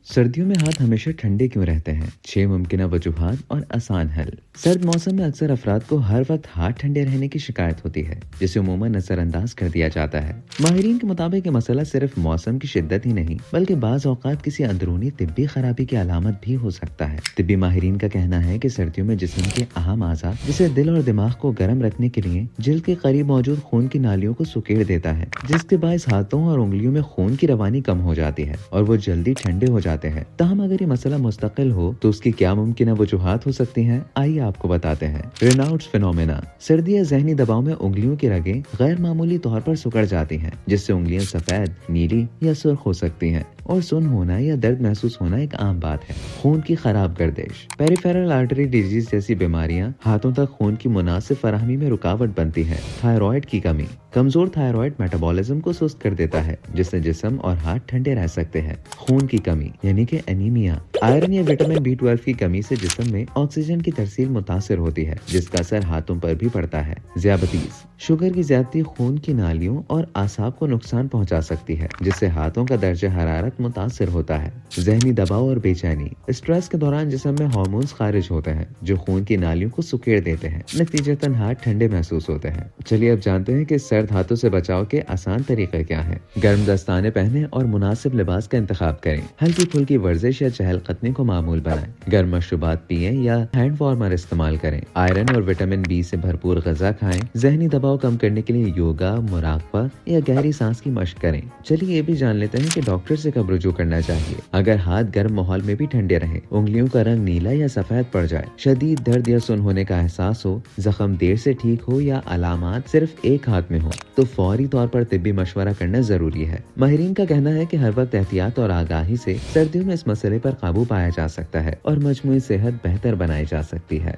सर्दियों में हाथ हमेशा ठंडे क्यों रहते हैं? 6 मुमकिन वजूहात और आसान हल। सर्द मौसम में अक्सर अफराद को हर वक्त हाथ ठंडे रहने की शिकायत होती है, जिसे उमूमन नजरअंदाज कर दिया जाता है। माहिरीन के मुताबिक ये मसला सिर्फ मौसम की शिद्दत ही नहीं, बल्कि बाज औकात किसी अंदरूनी तिब्बी खराबी की अलामत भी हो सकता है। तिब्बी माहिरीन का कहना है कि सर्दियों में जिस्म के अहम आज़ा, जिसे दिल और दिमाग को गर्म रखने के लिए जिल्द के करीब मौजूद खून की नालियों को सुकेड़ देता है, जिसके बायस हाथों और उंगलियों में खून की रवानी कम हो जाती है और वो जल्दी ठंडे हो जाते हैं। ताहम अगर ये मसला मुस्तकिल हो तो उसकी क्या मुमकिन वजूहात हो सकती हैं? आइए आपको बताते हैं। रेनाउट्स फिनोमेना। सर्दी या जहनी दबाव में उंगलियों की रगें गैर मामूली तौर पर सिकुड़ जाती हैं, जिससे उंगलियां सफेद, नीली या सुर्ख हो सकती हैं और सुन्न होना या दर्द महसूस होना एक आम बात है। खून की खराब गर्दिश। पेरिफेरल आर्टरी डिजीज जैसी बीमारियां हाथों तक खून की मुनासिब फराहमी में रुकावट बनती है। थायराइड की कमी। कमजोर थायराइड मेटाबॉलिज्म को सुस्त कर देता है, जिससे जिस्म और हाथ ठंडे रह सकते हैं। खून की कमी यानी कि एनीमिया। आयरन या विटामिन B12 की कमी से जिस्म में ऑक्सीजन की तरसील मुतासिर होती है, जिसका असर हाथों पर भी पड़ता है। ज़ियाबतीस। शुगर की ज्यादती खून की नालियों और आसाब को नुकसान पहुंचा सकती है, जिससे हाथों का दर्जा हरारत मुतासिर होता है। जहनी दबाव और बेचैनी। स्ट्रेस के दौरान जिस्म में हार्मोन्स खारिज होते हैं, जो खून की नालियों को सुकेड़ देते हैं। नतीजतन हाथ ठंडे महसूस होते हैं। चलिए अब जानते हैं कि सर्द हाथों से बचाव के आसान तरीके क्या हैं। गर्म दस्ताने पहने और मुनासिब लिबास का इंतखाब करें। हल्की फुल्की वर्जिश या चहलकदमी को मामूल बनाएं। गर्म मशरूबात पिएं या हैंड वार्मर इस्तेमाल करें। आयरन और विटामिन B से भरपूर ग़िज़ा खाएं। जहनी दबाव कम करने के लिए योगा, मुराक़बा या गहरी सांस की मशक करें। चलिए ये भी जान लेते हैं कि डॉक्टर से कब रुजू करना चाहिए। अगर हाथ गर्म माहौल में भी ठंडे रहें, उंगलियों का रंग नीला या सफेद पड़ जाए, शदीद दर्द या सुन्न होने का एहसास हो, जख्म देर से ठीक हो या अलामात सिर्फ एक हाथ में हो, तो फौरी तौर पर तिब्बी मशवरा करना जरूरी है। माहिरीन का कहना है कि हर वक्त एहतियात और आगाही से सर्दियों में इस मसले पर काबू पाया जा सकता है और मजमूई सेहत बेहतर बनाई जा सकती है।